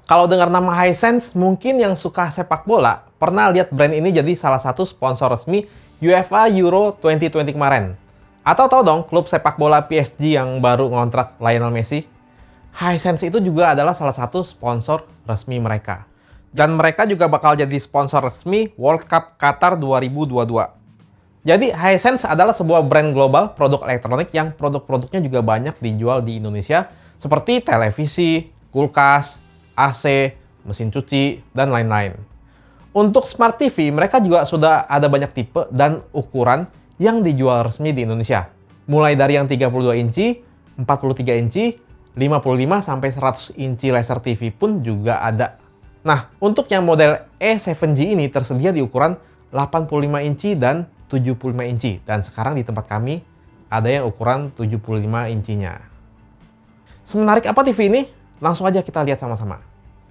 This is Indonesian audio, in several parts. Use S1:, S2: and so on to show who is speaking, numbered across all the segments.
S1: Kalau dengar nama Hisense, mungkin yang suka sepak bola pernah lihat brand ini jadi salah satu sponsor resmi UEFA Euro 2020 kemarin. Atau tahu dong klub sepak bola PSG yang baru ngontrak Lionel Messi? Hisense itu juga adalah salah satu sponsor resmi mereka. Dan mereka juga bakal jadi sponsor resmi World Cup Qatar 2022. Jadi Hisense adalah sebuah brand global produk elektronik yang produk-produknya juga banyak dijual di Indonesia seperti televisi, kulkas, AC, mesin cuci, dan lain-lain. Untuk Smart TV, mereka juga sudah ada banyak tipe dan ukuran yang dijual resmi di Indonesia. Mulai dari yang 32 inci, 43 inci, 55 sampai 100 inci laser TV pun juga ada. Nah, untuk yang model E7G ini tersedia di ukuran 85 inci dan 75 inci. Dan sekarang di tempat kami ada yang ukuran 75 incinya. Semenarik apa TV ini? Langsung aja kita lihat sama-sama.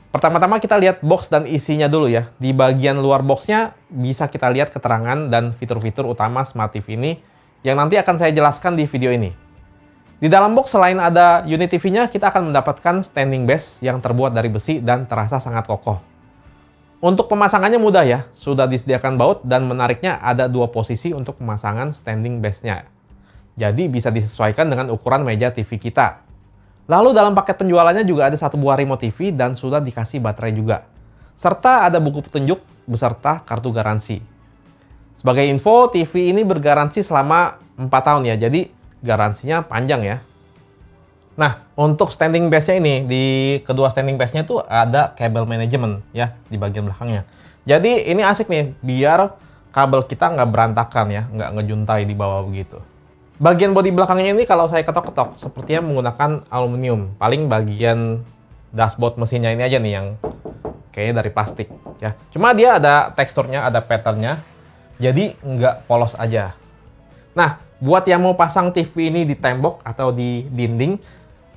S1: Pertama-tama kita lihat box dan isinya dulu ya. Di bagian luar boxnya bisa kita lihat keterangan dan fitur-fitur utama Smart TV ini yang nanti akan saya jelaskan di video ini. Di dalam box selain ada unit TV-nya, kita akan mendapatkan standing base yang terbuat dari besi dan terasa sangat kokoh. Untuk pemasangannya mudah ya, sudah disediakan baut dan menariknya ada dua posisi untuk pemasangan standing base-nya. Jadi bisa disesuaikan dengan ukuran meja TV kita. Lalu dalam paket penjualannya juga ada satu buah remote TV dan sudah dikasih baterai juga. Serta ada buku petunjuk beserta kartu garansi. Sebagai info, TV ini bergaransi selama 4 tahun ya, jadi garansinya panjang ya. Nah, untuk standing base-nya ini, di kedua standing base-nya tuh ada kabel manajemen ya, di bagian belakangnya. Jadi ini asik nih, biar kabel kita nggak berantakan ya, nggak ngejuntai di bawah begitu. Bagian bodi belakangnya ini kalau saya ketok-ketok, sepertinya menggunakan aluminium. Paling bagian dashboard mesinnya ini aja nih yang kayaknya dari plastik ya. Cuma dia ada teksturnya, ada patternnya, jadi nggak polos aja. Nah, buat yang mau pasang TV ini di tembok atau di dinding,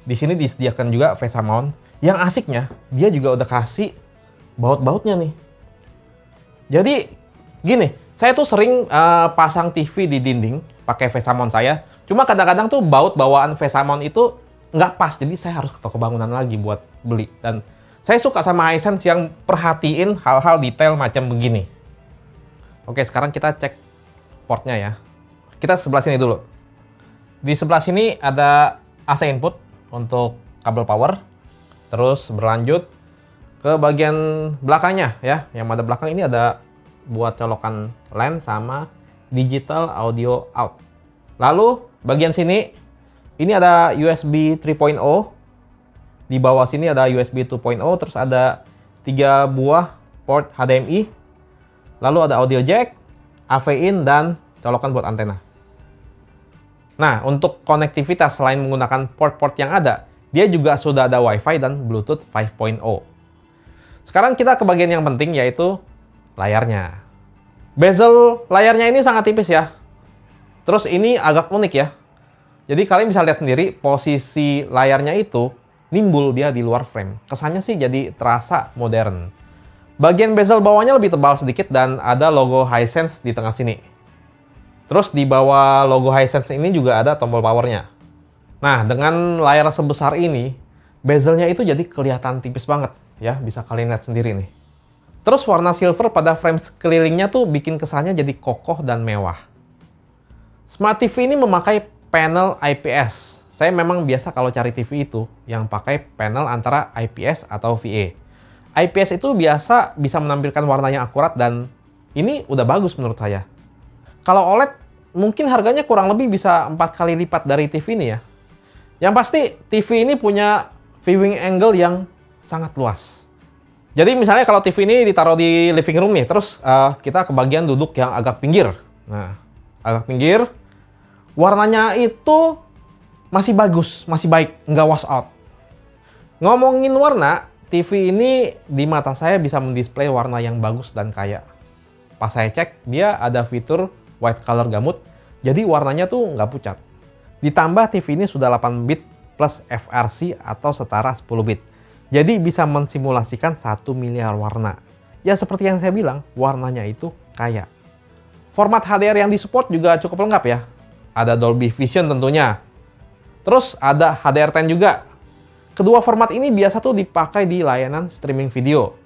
S1: di sini disediakan juga VESA mount. Yang asiknya, dia juga udah kasih baut-bautnya nih. Jadi gini, saya tuh sering pasang TV di dinding pakai VESA mount saya. Cuma kadang-kadang tuh baut bawaan VESA mount itu nggak pas, jadi saya harus ke toko bangunan lagi buat beli. Dan saya suka sama Hisense yang perhatiin hal-hal detail macam begini. Oke, sekarang kita cek portnya ya. Kita sebelah sini dulu. Di sebelah sini ada AC input untuk kabel power. Terus berlanjut ke bagian belakangnya ya. Yang ada belakang ini ada buat colokan LAN sama digital audio out. Lalu bagian sini ini ada USB 3.0. Di bawah sini ada USB 2.0, terus ada 3 buah port HDMI. Lalu ada audio jack, AV in dan colokan buat antena. Nah, untuk konektivitas selain menggunakan port-port yang ada, dia juga sudah ada Wi-Fi dan Bluetooth 5.0. Sekarang kita ke bagian yang penting yaitu layarnya. Bezel layarnya ini sangat tipis ya. Terus ini agak unik ya. Jadi kalian bisa lihat sendiri posisi layarnya itu nimbul dia di luar frame. Kesannya sih jadi terasa modern. Bagian bezel bawahnya lebih tebal sedikit dan ada logo Hisense di tengah sini. Terus di bawah logo Hisense ini juga ada tombol powernya. Nah, dengan layar sebesar ini, bezelnya itu jadi kelihatan tipis banget ya. Bisa kalian lihat sendiri nih. Terus warna silver pada frame sekelilingnya tuh bikin kesannya jadi kokoh dan mewah. Smart TV ini memakai panel IPS. Saya memang biasa kalau cari TV itu yang pakai panel antara IPS atau VA. IPS itu biasa bisa menampilkan warna yang akurat dan ini udah bagus menurut saya. Kalau OLED mungkin harganya kurang lebih bisa 4 kali lipat dari TV ini ya. Yang pasti TV ini punya viewing angle yang sangat luas. Jadi misalnya kalau TV ini ditaruh di living room nih, terus kita ke bagian duduk yang agak pinggir. Nah, agak pinggir, warnanya itu masih bagus, masih baik, nggak wash out. Ngomongin warna, TV ini di mata saya bisa mendisplay warna yang bagus dan kaya. Pas saya cek, dia ada fitur white color gamut, jadi warnanya tuh nggak pucat. Ditambah TV ini sudah 8 bit plus FRC atau setara 10 bit. Jadi bisa mensimulasikan 1 miliar warna. Ya seperti yang saya bilang, warnanya itu kaya. Format HDR yang disupport juga cukup lengkap ya. Ada Dolby Vision tentunya. Terus ada HDR10 juga. Kedua format ini biasa tuh dipakai di layanan streaming video.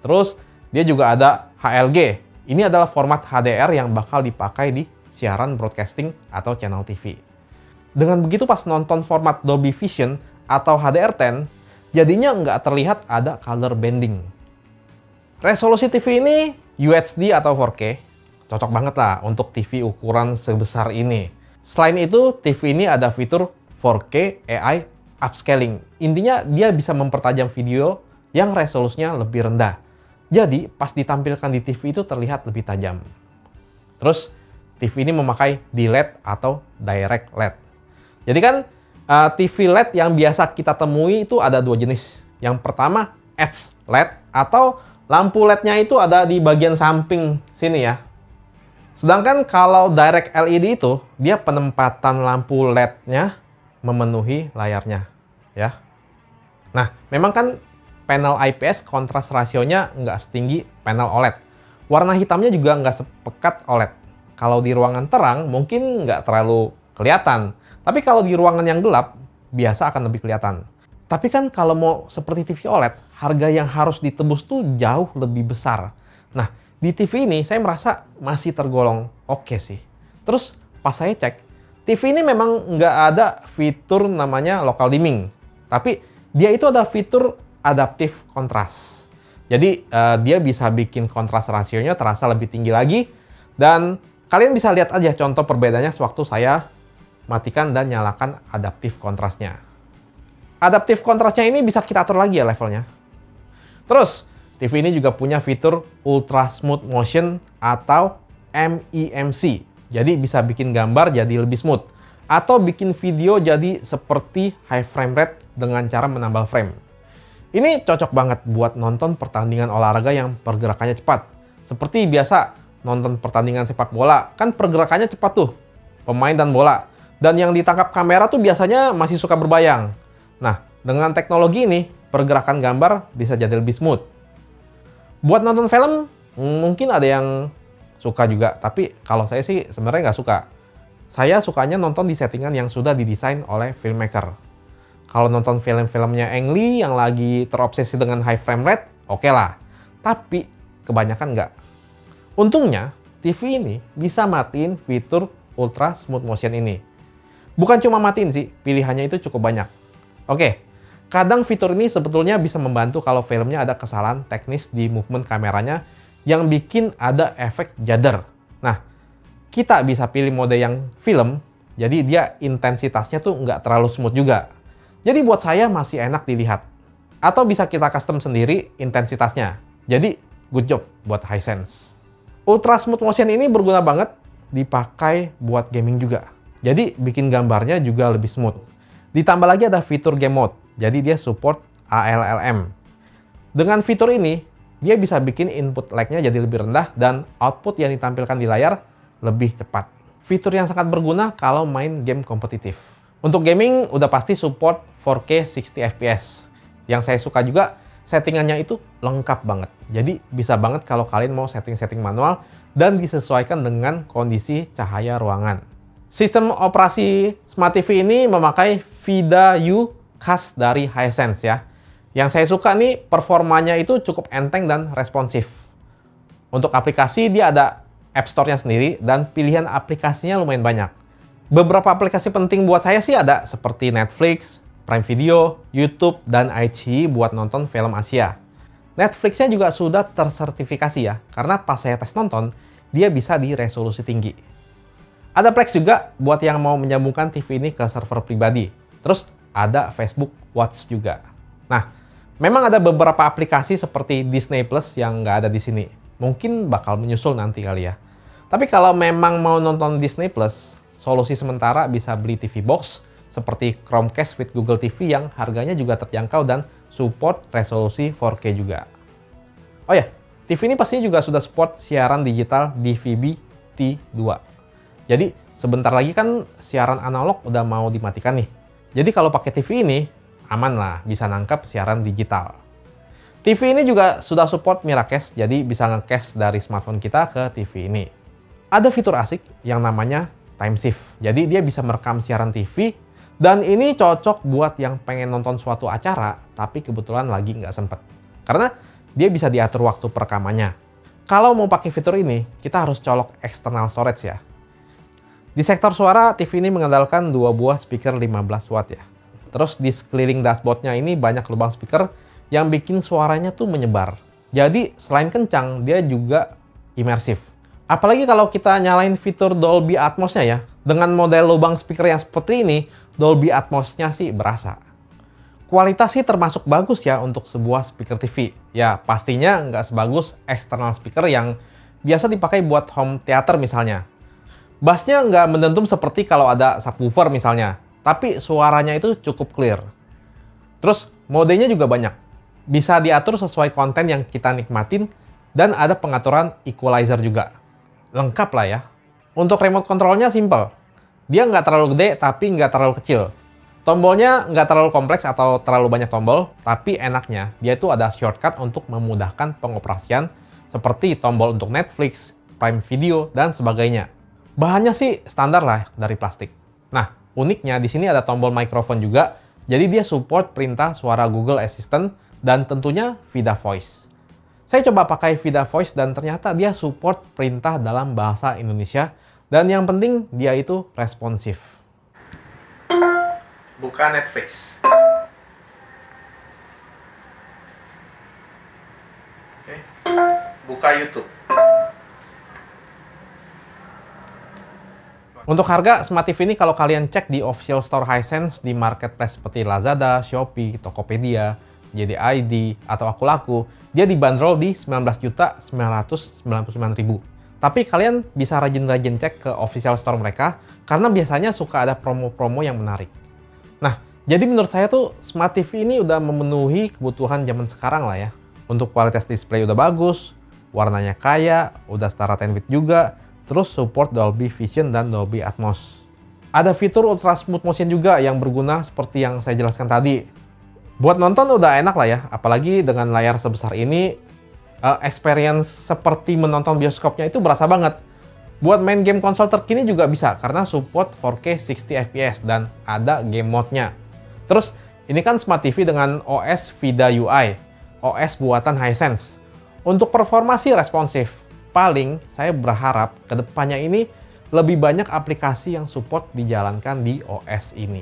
S1: Terus dia juga ada HLG. Ini adalah format HDR yang bakal dipakai di siaran broadcasting atau channel TV. Dengan begitu pas nonton format Dolby Vision atau HDR10, jadinya nggak terlihat ada color bending. Resolusi TV ini UHD atau 4K, cocok banget lah untuk TV ukuran sebesar ini. Selain itu, TV ini ada fitur 4K AI upscaling. Intinya dia bisa mempertajam video yang resolusinya lebih rendah. Jadi pas ditampilkan di TV itu terlihat lebih tajam. Terus TV ini memakai D-LED atau Direct LED. Jadi kan TV LED yang biasa kita temui itu ada dua jenis. Yang pertama Edge LED atau lampu LED-nya itu ada di bagian samping sini ya. Sedangkan kalau Direct LED itu dia penempatan lampu LED-nya memenuhi layarnya ya. Nah, memang kan panel IPS kontras rasionya nggak setinggi panel OLED. Warna hitamnya juga nggak sepekat OLED. Kalau di ruangan terang mungkin nggak terlalu kelihatan. Tapi kalau di ruangan yang gelap, biasa akan lebih kelihatan. Tapi kan kalau mau seperti TV OLED, harga yang harus ditebus tuh jauh lebih besar. Nah, di TV ini saya merasa masih tergolong oke sih. Terus pas saya cek, TV ini memang nggak ada fitur namanya local dimming. Tapi dia itu ada fitur adaptive contrast. Jadi dia bisa bikin kontras rasionya terasa lebih tinggi lagi. Dan kalian bisa lihat aja contoh perbedaannya sewaktu saya matikan dan nyalakan adaptive kontrasnya. Adaptive kontrasnya ini bisa kita atur lagi ya levelnya. Terus, TV ini juga punya fitur Ultra Smooth Motion atau MEMC. Jadi bisa bikin gambar jadi lebih smooth. Atau bikin video jadi seperti high frame rate dengan cara menambal frame. Ini cocok banget buat nonton pertandingan olahraga yang pergerakannya cepat. Seperti biasa nonton pertandingan sepak bola, kan pergerakannya cepat tuh. Pemain dan bola. Dan yang ditangkap kamera tuh biasanya masih suka berbayang. Nah, dengan teknologi ini, pergerakan gambar bisa jadi lebih smooth. Buat nonton film, mungkin ada yang suka juga. Tapi kalau saya sih sebenarnya nggak suka. Saya sukanya nonton di settingan yang sudah didesain oleh filmmaker. Kalau nonton film-filmnya Ang Lee yang lagi terobsesi dengan high frame rate, oke lah. Tapi kebanyakan nggak. Untungnya, TV ini bisa matiin fitur Ultra Smooth Motion ini. Bukan cuma matiin sih, pilihannya itu cukup banyak. Oke, kadang fitur ini sebetulnya bisa membantu kalau filmnya ada kesalahan teknis di movement kameranya yang bikin ada efek judder. Nah, kita bisa pilih mode yang film, jadi dia intensitasnya tuh nggak terlalu smooth juga. Jadi buat saya masih enak dilihat. Atau bisa kita custom sendiri intensitasnya. Jadi, good job buat Hisense. Ultra Smooth Motion ini berguna banget dipakai buat gaming juga. Jadi bikin gambarnya juga lebih smooth. Ditambah lagi ada fitur game mode. Jadi dia support ALLM. Dengan fitur ini, dia bisa bikin input lag-nya jadi lebih rendah dan output yang ditampilkan di layar lebih cepat. Fitur yang sangat berguna kalau main game kompetitif. Untuk gaming udah pasti support 4K 60 fps. Yang saya suka juga settingannya itu lengkap banget. Jadi bisa banget kalau kalian mau setting-setting manual dan disesuaikan dengan kondisi cahaya ruangan. Sistem operasi Smart TV ini memakai VIDA U khas dari Hisense ya. Yang saya suka nih performanya itu cukup enteng dan responsif. Untuk aplikasi dia ada App Store-nya sendiri dan pilihan aplikasinya lumayan banyak. Beberapa aplikasi penting buat saya sih ada seperti Netflix, Prime Video, YouTube, dan iQIYI buat nonton film Asia. Netflix-nya juga sudah tersertifikasi ya, karena pas saya tes nonton, dia bisa di resolusi tinggi. Ada Plex juga buat yang mau menyambungkan TV ini ke server pribadi. Terus ada Facebook Watch juga. Nah, memang ada beberapa aplikasi seperti Disney Plus yang nggak ada di sini. Mungkin bakal menyusul nanti kali ya. Tapi kalau memang mau nonton Disney Plus, solusi sementara bisa beli TV box seperti Chromecast with Google TV yang harganya juga terjangkau dan support resolusi 4K juga. Oh ya, TV ini pastinya juga sudah support siaran digital DVB-T2. Jadi sebentar lagi kan siaran analog udah mau dimatikan nih. Jadi kalau pakai TV ini, aman lah, bisa nangkap siaran digital. TV ini juga sudah support Miracast, jadi bisa nge-cast dari smartphone kita ke TV ini. Ada fitur asik yang namanya Time Shift. Jadi dia bisa merekam siaran TV, Dan ini cocok buat yang pengen nonton suatu acara, tapi kebetulan lagi nggak sempet. Karena dia bisa diatur waktu perekamannya. Kalau mau pakai fitur ini, kita harus colok external storage ya. Di sektor suara, TV ini mengandalkan 2 buah speaker 15 watt ya. Terus di sekeliling dashboardnya ini banyak lubang speaker yang bikin suaranya tuh menyebar. Jadi selain kencang, dia juga imersif. Apalagi kalau kita nyalain fitur Dolby Atmos-nya ya. Dengan model lubang speaker yang seperti ini, Dolby Atmos-nya sih berasa. Kualitas sih termasuk bagus ya untuk sebuah speaker TV. Ya pastinya nggak sebagus external speaker yang biasa dipakai buat home theater misalnya. Bassnya nggak mendentum seperti kalau ada subwoofer misalnya, tapi suaranya itu cukup clear. Terus modenya juga banyak. Bisa diatur sesuai konten yang kita nikmatin dan ada pengaturan equalizer juga. Lengkap lah ya. Untuk remote controlnya simple. Dia nggak terlalu gede tapi nggak terlalu kecil. Tombolnya nggak terlalu kompleks atau terlalu banyak tombol, tapi enaknya dia itu ada shortcut untuk memudahkan pengoperasian seperti tombol untuk Netflix, Prime Video, dan sebagainya. Bahannya sih standar lah dari plastik. Nah, uniknya di sini ada tombol mikrofon juga, jadi dia support perintah suara Google Assistant dan tentunya Vida Voice. Saya coba pakai Vida Voice dan ternyata dia support perintah dalam bahasa Indonesia dan yang penting dia itu responsif. Buka Netflix. Oke. Buka YouTube. Untuk harga Smart TV ini kalau kalian cek di official store Hisense di marketplace seperti Lazada, Shopee, Tokopedia, JD.ID, atau Aku Laku, dia dibanderol di 19.999.000. Tapi kalian bisa rajin-rajin cek ke official store mereka karena biasanya suka ada promo-promo yang menarik. Nah, jadi menurut saya tuh Smart TV ini udah memenuhi kebutuhan zaman sekarang lah ya. Untuk kualitas display udah bagus, warnanya kaya, udah setara 10-bit juga, terus support Dolby Vision dan Dolby Atmos. Ada fitur Ultra Smooth Motion juga yang berguna seperti yang saya jelaskan tadi. Buat nonton udah enak lah ya, apalagi dengan layar sebesar ini, experience seperti menonton bioskopnya itu berasa banget. Buat main game konsol terkini juga bisa karena support 4K 60 fps dan ada game mode-nya. Terus ini kan Smart TV dengan OS Vida UI, OS buatan Hisense. Untuk performa sih responsif. Paling saya berharap kedepannya ini lebih banyak aplikasi yang support dijalankan di OS ini.